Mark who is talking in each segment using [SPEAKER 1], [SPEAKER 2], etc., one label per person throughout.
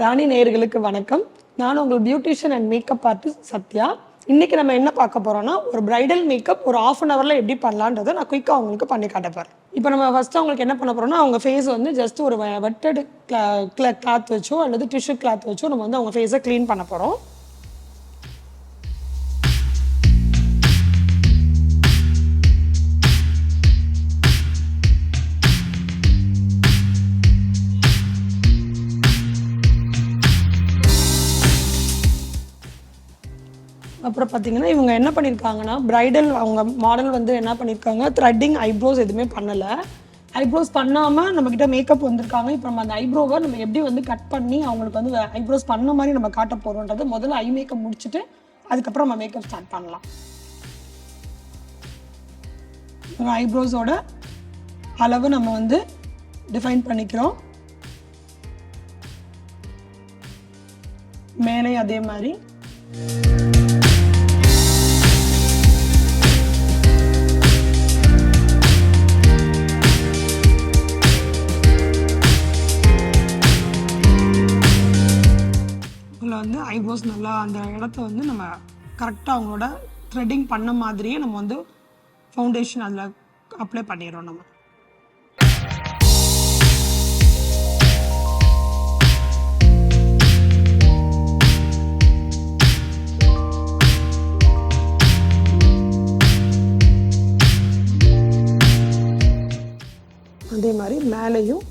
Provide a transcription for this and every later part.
[SPEAKER 1] ராணி நேயர்களுக்கு வணக்கம். நான் உங்கள் beautician and makeup artist Sathya. இன்னைக்கு நம்ம என்ன பார்க்க போறோம்னா, ஒரு பிரைடல் மேக்கப் ஒரு 1/2 hourல எப்படி பண்ணலான்றதை நான் குயிக்காக அவங்களுக்கு பண்ணி காட்ட போறேன். இப்போ நம்ம ஃபர்ஸ்ட் அவங்களுக்கு என்ன பண்ண போறோம்னா, அவங்க ஃபேஸ் வந்து ஜஸ்ட் ஒரு வெட்டட் கிளாத் வச்சோ அல்லது டிஷ்யூ கிளாத் வச்சோ நம்ம வந்து அவங்க ஃபேஸை க்ளீன் பண்ண போறோம். அப்புறம் பார்த்தீங்கன்னா இவங்க என்ன பண்ணியிருக்காங்கன்னா, பிரைடல் அவங்க மாடல் வந்து என்ன பண்ணியிருக்காங்க, த்ரெட்டிங் ஐப்ரோஸ் எதுவுமே பண்ணலை. ஐப்ரோஸ் பண்ணாமல் நம்மக்கிட்ட மேக்கப் வந்திருக்காங்க. இப்போ நம்ம அந்த ஐப்ரோவை நம்ம எப்படி வந்து கட் பண்ணி அவங்களுக்கு வந்து ஐப்ரோஸ் பண்ண மாதிரி நம்ம காட்ட போகிறோன்றது முதல்ல ஐ மேக்கப் முடிச்சுட்டு அதுக்கப்புறம் நம்ம மேக்கப் ஸ்டார்ட் பண்ணலாம். ஐப்ரோஸோட அளவு நம்ம வந்து டிஃபைன் பண்ணிக்கிறோம். மேலே அதே மாதிரி வந்து ஐப்ரோஸ் நல்லா அந்த இடத்த வந்து நம்ம கரெக்டாக அவங்களோட த்ரெட்டிங் பண்ண மாதிரியே நம்ம வந்து ஃபவுண்டேஷன் அதில் அப்ளை பண்ணிடுறோம். நம்ம அதே மாதிரி மேலேயும்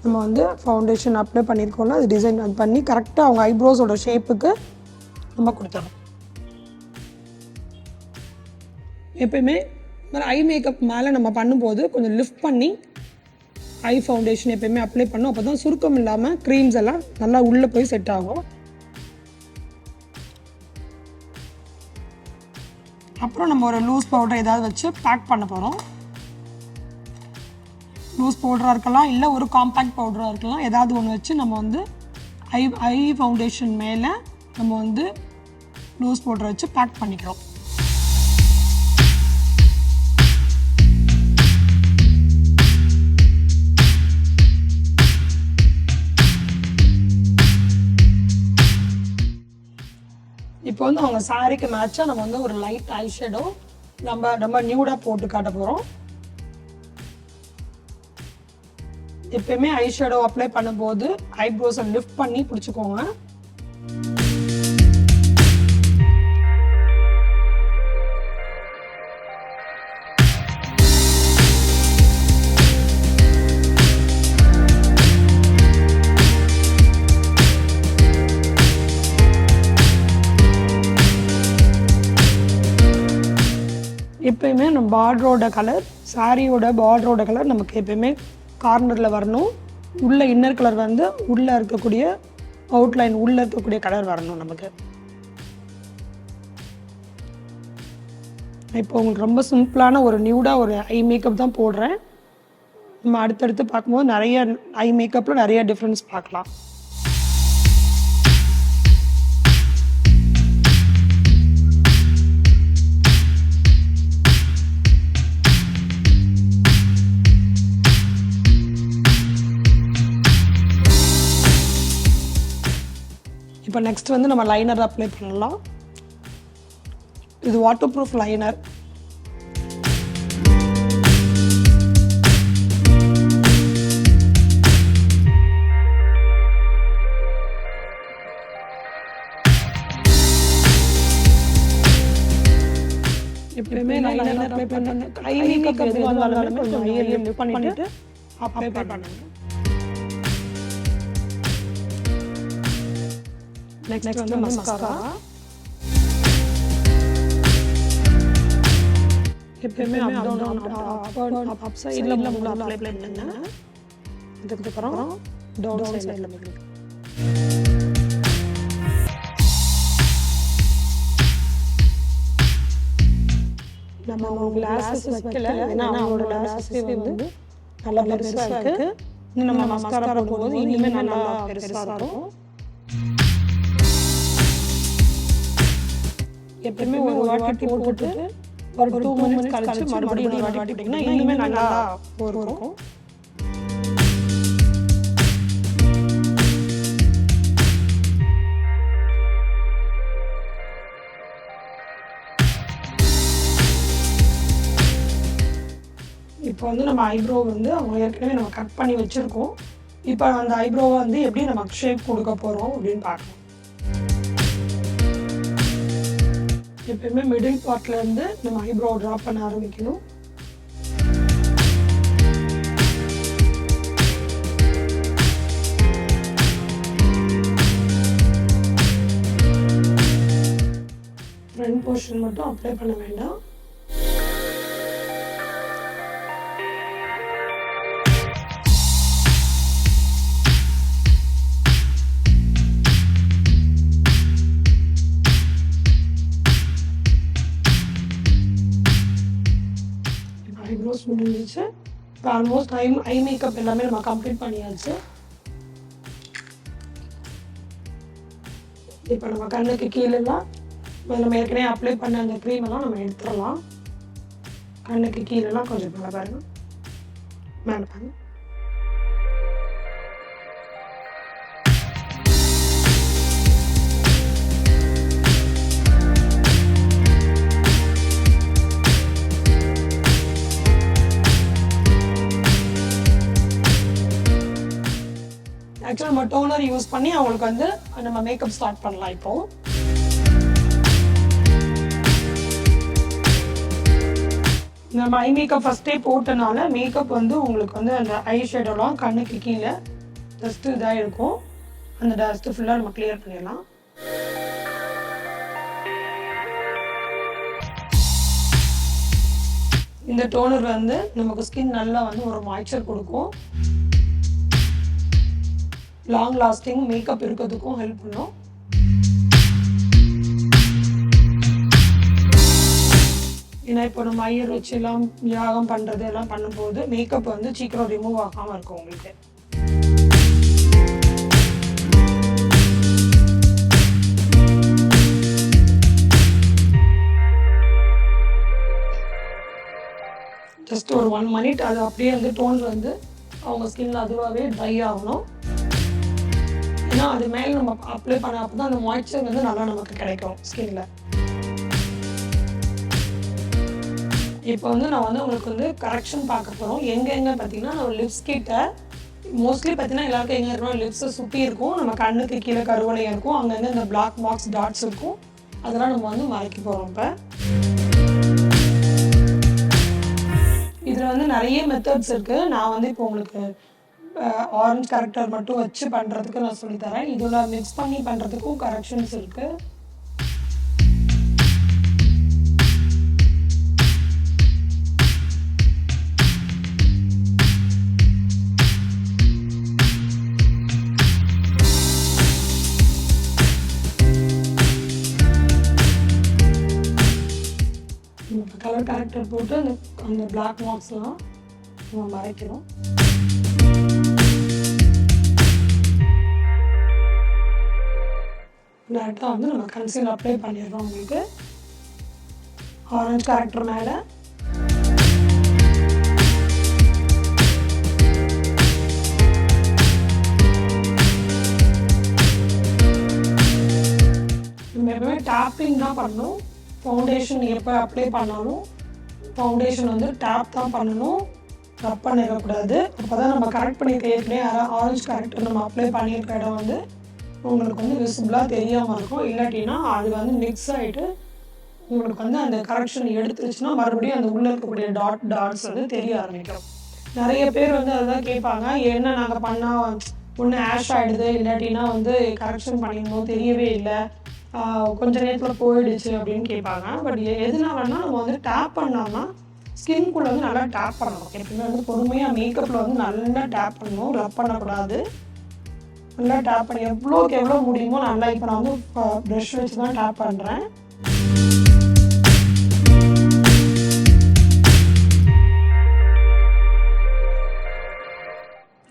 [SPEAKER 1] நம்ம வந்து ஃபவுண்டேஷன் அப்ளை பண்ணியிருக்கோம்னா அது டிசைன் பண்ணி கரெக்டாக அவங்க ஐப்ரோஸோட ஷேப்புக்கு நம்ம கொடுத்துறோம். எப்பயுமே ஐ மேக்கப் மேலே நம்ம பண்ணும்போது கொஞ்சம் லிஃப்ட் பண்ணி ஐ ஃபவுண்டேஷன் எப்பயுமே அப்ளை பண்ணோம். அப்போ தான் சுருக்கம் இல்லாமல் க்ரீம்ஸ் எல்லாம் நல்லா உள்ளே போய் செட் ஆகும். அப்புறம் நம்ம ஒரு லூஸ் பவுடர் ஏதாவது வச்சு பேக் பண்ண போகிறோம். லூஸ் பவுடராக இருக்கலாம், இல்லை ஒரு காம்பேக்ட் பவுடராக இருக்கலாம். ஏதாவது ஒன்று வச்சு நம்ம வந்து ஐ ஃபவுண்டேஷன் மேலே நம்ம வந்து லூஸ் பவுடரை வச்சு பேக் பண்ணிக்கிறோம். இப்போ வந்து அவங்க சாரிக்கு மேட்சாக நம்ம வந்து ஒரு லைட் ஐ ஷேடோ நம்ம நியூடாக போட்டு காட்ட போகிறோம். எப்பயுமே ஐ ஷேடோ அப்ளை பண்ணும்போது ஐப்ரோஸை லிஃப்ட் பண்ணி பிடிச்சிக்கோங்க. எப்பயுமே நம்ம பார்டரோட கலர், சாரியோட பார்டரோட கலர் நமக்கு எப்பயுமே கார்னரில் வரணும். உள்ள இன்னர் கலர் வந்து உள்ளே இருக்கக்கூடிய அவுட்லைன் உள்ளே இருக்கக்கூடிய கலர் வரணும் நமக்கு. இப்போ உங்களுக்கு ரொம்ப சிம்பிளான ஒரு நியூடாக ஒரு ஐ மேக்கப் தான் போடுறேன். நம்ம அடுத்தடுத்து பார்க்கும்போது நிறைய ஐ மேக்கப்பில் நிறைய டிஃப்ரென்ஸ் பார்க்கலாம். இப்போ நெக்ஸ்ட் வந்து நம்ம லைனர் அப்ளை பண்ணலாம். இது வாட்டர் ப்ரூஃப் லைனர். எப்பயுமே லைனர் அப்ளை பண்ண ஐ மேக்கப் எது வந்தாலுமே கொஞ்சம் ஐயை லிஃப்ட் பண்ணிட்டு அப்ளை பண்ணுங்க. நெக்ஸ்ட் வந்து மஸ்காரா. எப்பயுமே அப் சைடில் நம்ம அப்ளை பண்ணுங்க. அதுக்கப்புறம் டவுன் சைடில் பண்ணுங்க. நம்ம கிளாஸஸ் வைக்கல, ஏன்னா அவங்களோட கிளாஸஸ் வந்து நல்லா பெருசாக இருக்குது. இன்னும் நம்ம மஸ்காரா போடும்போது இன்னுமே நல்லா பெருசாக இருக்கும். எப்பயுமே ஒரு வாட்டி போட்டுட்டு ஒரு 2 மினிட்ஸ் கழிச்சு மறுபடியும் ஒரு வாட்டி போட்டிங்கன்னா இன்னுமே நல்லா இருக்கும். இப்போ வந்து நம்ம ஐப்ரோ வந்து அவங்க ஏற்கனவே நம்ம கட் பண்ணி வச்சுருக்கோம். இப்போ அந்த ஐப்ரோவை வந்து எப்படி நமக்கு ஷேப் கொடுக்க போகிறோம் அப்படின்னு பார்க்கலாம். எப்பயுமே மிடில் பார்ட்லேருந்து நம்ம ஐப்ரோ ட்ரா பண்ண ஆரம்பிக்கணும். ஃப்ரண்ட் போர்ஷன் மட்டும் அப்ளை பண்ண வேண்டாம். ஐப்ரோஸ் முடிஞ்சிச்சு. இப்போ ஆல்மோஸ்ட் ஐ மேக்கப் எல்லாமே நம்ம கம்ப்ளீட் பண்ணியாச்சு. இப்போ நம்ம கண்ணுக்கு கீழெல்லாம் நம்ம ஏற்கனவே அப்ளை பண்ண அந்த க்ரீமெல்லாம் நம்ம எடுத்துடலாம். கண்ணுக்கு கீழெல்லாம் கொஞ்சம் மேலே பாருங்க, மேலே பாருங்க. ஆக்சுவலாக நம்ம டோனர் யூஸ் பண்ணி அவங்களுக்கு வந்து நம்ம மேக்கப் ஸ்டார்ட் பண்ணலாம். இப்போது நம்ம ஐ மேக்கப் ஃபஸ்ட்டே போட்டனால மேக்கப் வந்து உங்களுக்கு வந்து அந்த ஐ ஷேடோலாம் கண்ணுக்கு கீழே ஜஸ்ட்டு இதாக இருக்கும். அந்த டஸ்ட்டு ஃபுல்லாக நம்ம கிளியர் பண்ணிடலாம். இந்த டோனர் வந்து நமக்கு ஸ்கின் நல்லா வந்து ஒரு மாய்ச்சர் கொடுக்கும். லாங் லாஸ்டிங் மேக்கப் இருக்கிறதுக்கும் ஹெல்ப் பண்ணும். ஏன்னா இப்போ நம்ம ஐயர் வச்சு எல்லாம் யாகம் பண்ணுறது எல்லாம் பண்ணும்போது மேக்கப் வந்து சீக்கிரம் ரிமூவ் ஆகாமல் இருக்கும் உங்களுக்கு. ஜஸ்ட் ஒரு 1 minute அது அப்படியே வந்து டோன் வந்து அவங்க ஸ்கின் அதுவாகவே ட்ரை ஆகணும். ஏன்னா அது மேலே நம்ம அப்ளை பண்ண அப்போ தான் அந்த மாய்ச்சர் வந்து நல்லா நமக்கு கிடைக்கும் ஸ்கின்ல. இப்போ வந்து நான் வந்து உங்களுக்கு வந்து கரெக்ஷன் பார்க்க போகிறோம். எங்கே பார்த்தீங்கன்னா நம்ம லிப்ஸ் கிட்ட மோஸ்ட்லி பார்த்தீங்கன்னா எல்லாருக்கும் எங்கே இருக்கணும், லிப்ஸை சுற்றி இருக்கும், நம்ம கண்ணுக்கு கீழே கருவளையம் இருக்கும், அங்கங்கே இந்த பிளாக் மார்க்ஸ் டாட்ஸ் இருக்கும். அதெல்லாம் நம்ம வந்து மறைக்க போகிறோம். இப்போ இதில் வந்து நிறைய மெத்தட்ஸ் இருக்குது. நான் வந்து இப்போ உங்களுக்கு ஆரஞ்ச் கரெக்டர் மட்டும் வச்சு பண்ணுறதுக்கு நான் சொல்லித்தரேன். இதில் மிக்ஸ் பண்ணி பண்ணுறதுக்கும் கரெக்ஷன்ஸ் இருக்குது. கலர் கரெக்டர் போட்டு அந்த பிளாக் மார்க்ஸ்லாம் நம்ம மறைக்கிறோம். டேரெக்டாக வந்து நம்ம கன்சீலர் அப்ளை பண்ணிடுறோம். உங்களுக்கு ஆரஞ்ச் கரெக்டர் மேலே நம்ம எப்பவுமே டேப்பிங் தான் பண்ணணும். ஃபவுண்டேஷன் எப்போ அப்ளை பண்ணாலும் ஃபவுண்டேஷன் வந்து டேப் தான் பண்ணணும், ரப் பண்ணிடக்கூடாது. அப்போ தான் நம்ம கரெக்ட் பண்ணியிருக்க ஏற்கனவே ஆரஞ்ச் கரெக்டர் நம்ம அப்ளை பண்ணியிருக்க இடம் வந்து உங்களுக்கு வந்து விசிபிளாக தெரியாமல் இருக்கும். இல்லாட்டினா அது வந்து மிக்ஸ் ஆகிட்டு உங்களுக்கு வந்து அந்த கரெக்ஷன் எடுத்துருச்சுன்னா மறுபடியும் அந்த உள்ளே இருக்கக்கூடிய டாட்ஸ் வந்து தெரிய ஆரம்பிக்கும். நிறைய பேர் வந்து அதுதான் கேட்பாங்க, என்ன நாங்கள் பண்ணால் ஒன்று ஆஷ் ஆகிடுது, இல்லாட்டினா வந்து கரெக்ஷன் பண்ணியிருந்தோம் தெரியவே இல்லை, கொஞ்சம் நேரத்தில் போயிடுச்சு அப்படின்னு கேட்பாங்க. பட் எதுனாலன்னா நம்ம வந்து டேப் பண்ணாமல் ஸ்கின்குள்ளே வந்து நல்லா டேப் பண்ணணும். எப்பவுமே வந்து பொறுமையாக மேக்கப்பில் வந்து நல்லா டேப் பண்ணணும், ரப் பண்ணக்கூடாது. நல்லா டேப் பண்ணி எவ்வளோக்கு எவ்வளோ முடியுமோ நல்லா. இப்போ நான் வந்து ப்ரஷ் வச்சு தான் டேப் பண்ணுறேன்.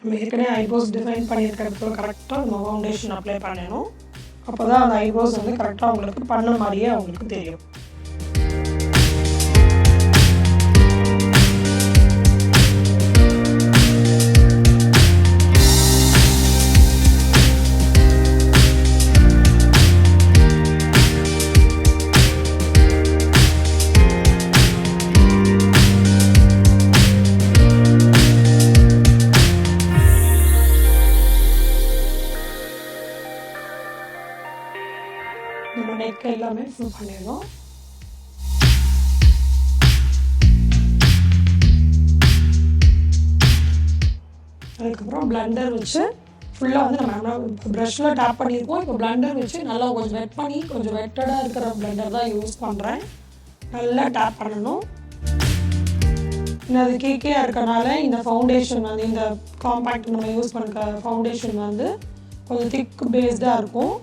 [SPEAKER 1] நம்ம ஏற்கனவே ஐப்ரோஸ் டிஃபைன் பண்ணியிருக்கிறதுக்கு கரெக்டாக நம்ம ஃபவுண்டேஷன் அப்ளை பண்ணணும். அப்போ தான் அந்த ஐப்ரோஸ் வந்து கரெக்டாக உங்களுக்கு பண்ண மாதிரியே அவங்களுக்கு தெரியும். நெக் எல்லாமே ஃபில் பண்ணிடணும். அதுக்கப்புறம் பிளண்டர் வச்சு ஃபுல்லாக வந்து நம்ம ப்ரஷ்ஷில் டேப் பண்ணியிருக்கோம். இப்போ பிளண்டர் வச்சு நல்லா கொஞ்சம் வெட் பண்ணி, கொஞ்சம் வெட்டடாக இருக்கிற பிளண்டர் தான் யூஸ் பண்ணுறேன். நல்லா டேப் பண்ணணும். அது கேக்கையாக இருக்கனால இந்த ஃபவுண்டேஷன் வந்து இந்த காம்பேக்ட் நம்ம யூஸ் பண்ணுற ஃபவுண்டேஷன் வந்து கொஞ்சம் திக் பேஸ்டாக இருக்கும்.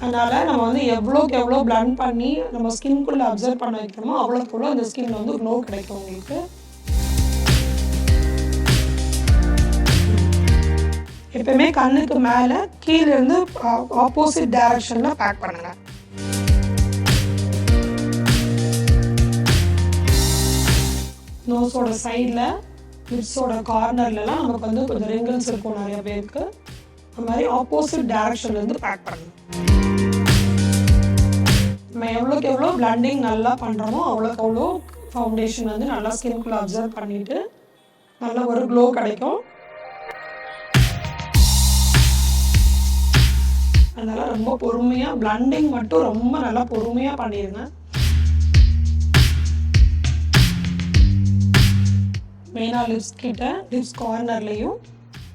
[SPEAKER 1] அதனால் நம்ம வந்து எவ்வளோக்கு எவ்வளோ பிளண்ட் பண்ணி நம்ம ஸ்கின்குள்ளே அப்சர்வ் பண்ண வைக்கிறோமோ அவ்வளோக்கு எவ்வளோ அந்த ஸ்கின்ல வந்து க்ளோ கிடைக்கும் உங்களுக்கு. எப்பவுமே கண்ணுக்கு மேலே கீழே இருந்து ஆப்போசிட் டைரக்ஷனில் பேக் பண்ணுங்கள். நோஸோட சைடில், லிப்ஸோட கார்னர்லலாம் நமக்கு வந்து கொஞ்சம் ரிங்கிள்ஸ் இருக்கும் நிறைய பேருக்கு. அந்த மாதிரி ஆப்போசிட் டைரக்ஷன்லேருந்து பேக் பண்ணுங்கள். நம்ம எவ்வளோக்கு எவ்வளோ பிளண்டிங் நல்லா பண்ணுறோமோ அவ்வளோக்கு அவ்வளோ ஃபவுண்டேஷன் வந்து நல்லா ஸ்கின்குள்ளே அப்சர்வ் பண்ணிவிட்டு நல்ல ஒரு க்ளோ கிடைக்கும். அதனால் ரொம்ப பொறுமையாக பிளண்டிங் மட்டும் ரொம்ப நல்லா பொறுமையாக பண்ணிடுங்க. மெயினாக லிப்ஸ் கிட்ட, லிப்ஸ் கார்னர்லேயும்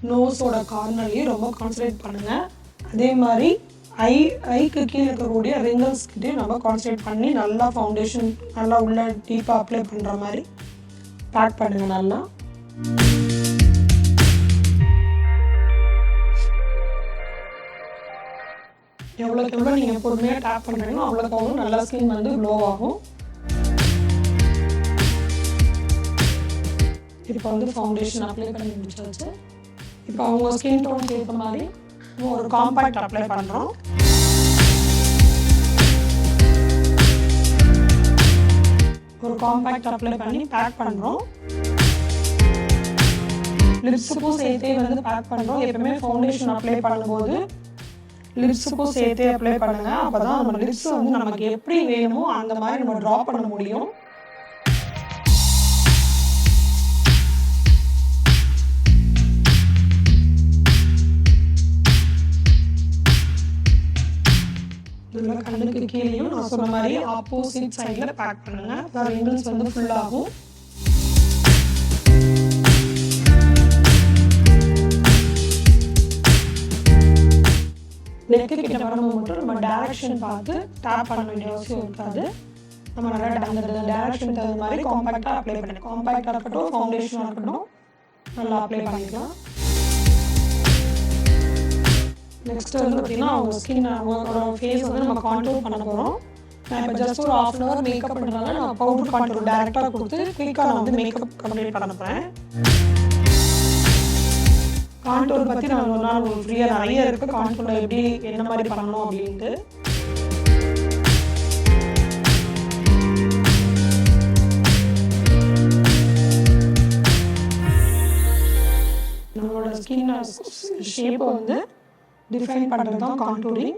[SPEAKER 1] நோஸோட கார்னர்லேயும் ரொம்ப கான்சன்ட்ரேட் பண்ணுங்கள். அதே மாதிரி ஐக்கு கீழே இருக்கக்கூடிய ரிங்கிள்ஸ் கிட்டேயும் நம்ம கான்சன்ட்ரேட் பண்ணி நல்லா ஃபவுண்டேஷன் நல்லா உள்ள டீப்பாக அப்ளை பண்ணுற மாதிரி பேக் பண்ணுங்கள். நல்லா எவ்வளோக்கு எவ்வளோ நீங்கள் பொறுமையாக டேப் பண்ணுறீங்களோ அவ்வளோக்கு அவ்வளோ நல்லா ஸ்கின் வந்து க்ளோ ஆகும். இப்போ வந்து ஃபவுண்டேஷன் அப்ளை பண்ணி முடிச்சாச்சு. இப்போ அவங்க ஸ்கின் டோனுக்கு ஏற்ற மாதிரி ஒரு காம்பேக்ட் அப்ளை பண்ணுறோம். ஒரு காம்பேக்ட் அப்ளை பண்ணி பேக் பண்ணுறோம். லிப்ஸுக்கும் சேர்த்தே வந்து பேக் பண்ணுறோம். எப்பவுமே ஃபவுண்டேஷன் அப்ளை பண்ணும்போது லிப்ஸுக்கும் சேர்த்தே அப்ளை பண்ணுங்கள். அப்போ தான் நம்ம லிப்ஸ் வந்து நமக்கு எப்படி வேணுமோ அந்த மாதிரி நம்ம ட்ரா பண்ண முடியும். இதில் கண்ணுக்கு கீழேயும் நான் சொன்ன மாதிரி ஆப்போசிட் சைடில் பேக் பண்ணுங்கள். ரிங்கிள்ஸ் வந்து ஃபுல்லாகும். நெக்கு கிட்ட வரும்போது மட்டும் நம்ம டைரக்ஷன் பார்த்து டேப் பண்ண வேண்டிய அவசியம் இருக்காது. நம்ம நல்லா அந்த டைரக்ஷன் தகுந்த மாதிரி காம்பேக்டாக அப்ளை பண்ணி, காம்பேக்டாக இருக்கட்டும் ஃபவுண்டேஷனாக இருக்கட்டும் நல்லா அப்ளை பண்ணிக்கலாம். நெக்ஸ்ட் வந்து பார்த்திங்கன்னா அவங்க ஸ்கின், அவங்களோட ஃபேஸ் வந்து நம்ம கான்டூர் பண்ண போகிறோம். நான் இப்போ ஜஸ்ட் ஒரு 1/2 hour மேக்கப் பண்ணுறதுனால நான் பவுடர் கான்டூர் டேரெக்டாக கொடுத்து குயிக்காக நான் வந்து மேக்கப் கம்ப்ளீட் பண்ண போகிறேன். கான்டூர் பற்றி நான் ஒரு நாள் ஃப்ரீயாக நிறைய இருக்குது. கான்டூரில் எப்படி என்ன மாதிரி பண்ணணும் அப்படின்ட்டு. நம்மளோட ஸ்கின் ஷேப்பை வந்து டிஃபைன் பண்ணுறது தான் கான்டூரிங்.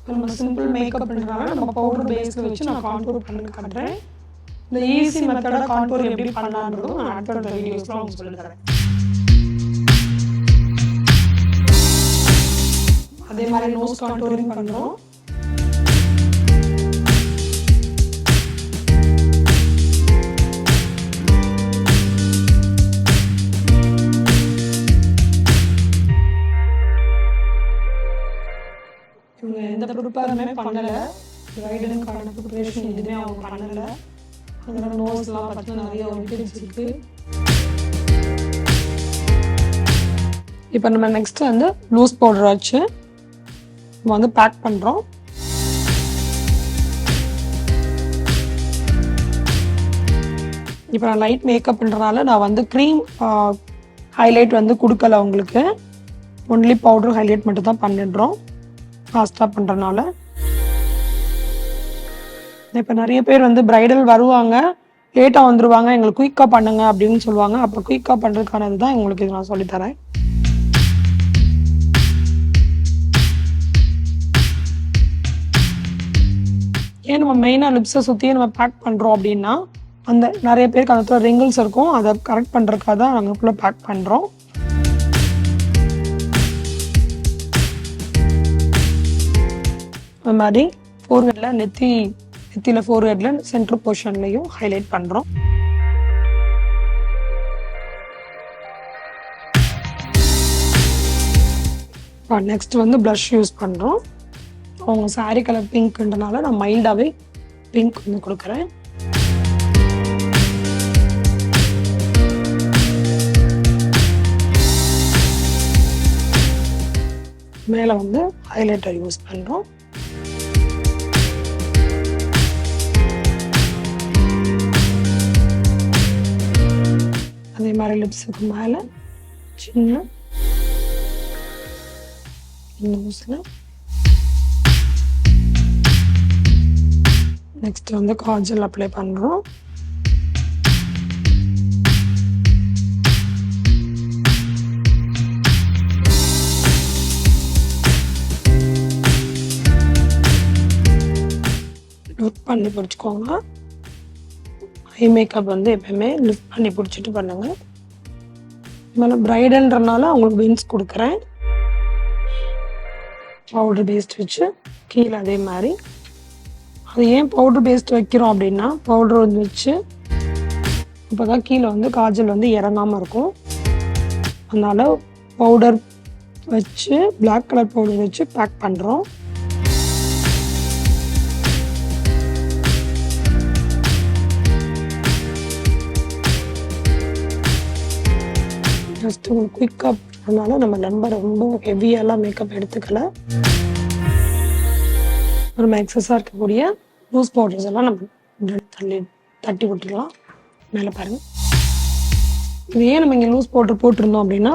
[SPEAKER 1] நம்ம சிம்பிள் மேக்கப் பண்ணுறதுனால நம்ம பவுடர் பேஸில் வச்சு நான் கான்டூர் பண்ணி காட்டுறேன். இந்த ஈஸி மெத்தடாக கான்டூர் எப்படி பண்ணலான்றதும் நான் அடுத்த வீடியோஸில் உங்களுக்கு சொல்லி தரேன். அதே மாதிரி நோஸ் கான்டூரிங் பண்ணுறோம். இவங்க எந்த ப்ரிப்பேருமே பண்ணலை. ரைடனுக்கான ப்ரிப்பரேஷன் எதுவுமே அவங்க பண்ணலை. அதோட நோஸ்லாம் பார்த்தீங்கன்னா நிறைய ஒட்டிடுச்சு. இப்போ நம்ம நெக்ஸ்ட் வந்து லூஸ் பவுடர் வச்சு நம்ம வந்து பேக் பண்ணுறோம். இப்போ நான் லைட் மேக்கப் பண்ணுறதுனால நான் வந்து க்ரீம் ஹைலைட் வந்து கொடுக்கல உங்களுக்கு. ஒன்லி பவுடர் ஹைலைட் மட்டும் தான் பண்ணிடுறோம் ஃபாஸ்ட்டாக பண்ணுறதுனால. இப்போ நிறைய பேர் வந்து பிரைடல் வருவாங்க, லேட்டாக வந்துடுவாங்க, எங்களுக்கு குயிக்காக பண்ணுங்க அப்படின்னு சொல்லுவாங்க. அப்போ குயிக்காக பண்ணுறதுக்கானது தான் உங்களுக்கு இது நான் சொல்லித்தரேன். ஏன் நம்ம மெயினாக லிப்ஸை சுற்றியே நம்ம பேக் பண்ணுறோம் அப்படின்னா அந்த நிறைய பேருக்கு அந்த இடத்துல ரிங்கிள்ஸ் இருக்கும், அதை கரெக்ட் பண்ணுறதுக்காக தான் நாங்களுக்குள்ளே பேக் பண்ணுறோம். அது மாதிரி ஃபோர்ஹெட்டில் நெத்தியில் ஃபோர்ஹெட்டில் சென்டர் போர்ஷன்லையும் ஹைலைட் பண்ணுறோம். நெக்ஸ்ட் வந்து ப்ளஷ் யூஸ் பண்ணுறோம். அவங்க சாரீ கலர் பிங்க்ன்றனால நான் மைல்டாகவே பிங்க் வந்து கொடுக்குறேன். மேலே வந்து ஹைலைட்டர் யூஸ் பண்ணுறோம். அதே மாதிரி லிப்ஸுக்கு மேலே சின்ன நோஸில். நெக்ஸ்ட் வந்து காஜல் அப்ளை பண்ணுறோம். லிஃப்ட் பண்ணி பிடிச்சிக்கோங்க. ஐ மேக்கப் வந்து எப்பயுமே லிஃப்ட் பண்ணி பிடிச்சிட்டு பண்ணுங்க. மேலே ப்ரைடல்ன்றனால அவங்களுக்கு வின்ஸ் கொடுக்குறேன். பவுடர் பேஸ்ட் வச்சு கீழே அதே மாதிரி. அது ஏன் பவுடர் பேஸ்ட் வைக்கிறோம் அப்படின்னா பவுடர் வந்து வச்சு அப்போ தான் கீழே வந்து காஜல் வந்து இறங்காமல் இருக்கும். அதனால் பவுடர் வச்சு பிளாக் கலர் பவுடர் வச்சு பேக் பண்ணுறோம். ஜஸ்ட் உங்களுக்கு குயிக்காக அதனால நம்ம ரொம்ப ஹெவியெல்லாம் மேக்கப் எடுத்துக்கல. நம்ம எக்ஸஸாக இருக்கக்கூடிய லூஸ் பவுடர்ஸ் எல்லாம் நம்ம தட்டி விட்டுடலாம். மேலே பாருங்கள். இது ஏன் நம்ம இங்கே லூஸ் பவுடர் போட்டிருந்தோம் அப்படின்னா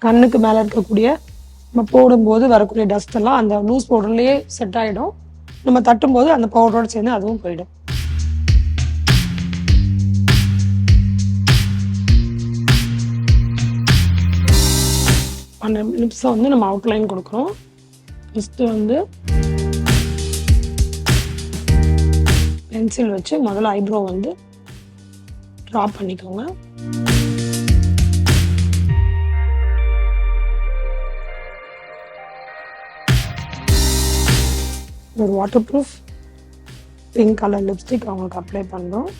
[SPEAKER 1] கண்ணுக்கு மேலே இருக்கக்கூடிய நம்ம போடும்போது வரக்கூடிய டஸ்ட் எல்லாம் அந்த லூஸ் பவுடர்லேயே செட் ஆகிடும். நம்ம தட்டும்போது அந்த பவுடரோடு சேர்ந்து அதுவும் போயிடும். அந்த லிப்ஸை வந்து நம்ம அவுட்லைன் கொடுக்குறோம். ஃபஸ்ட்டு வந்து பென்சில் வச்சு முதல்ல ஐப்ரோ வந்து ட்ரா பண்ணிக்கோங்க. ஒரு water proof pink colour lipstick அவங்களுக்கு அப்ளை பண்ணுறோம்.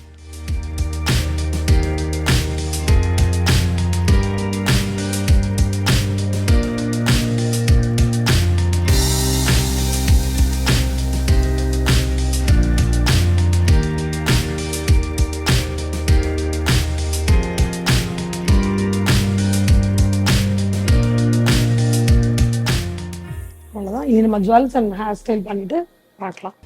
[SPEAKER 1] அவ்வளோதான். இது நம்ம ஜுவல்ஸ் அண்ட் ஹேர் ஸ்டைல் பண்ணிவிட்டு பார்க்கலாம்.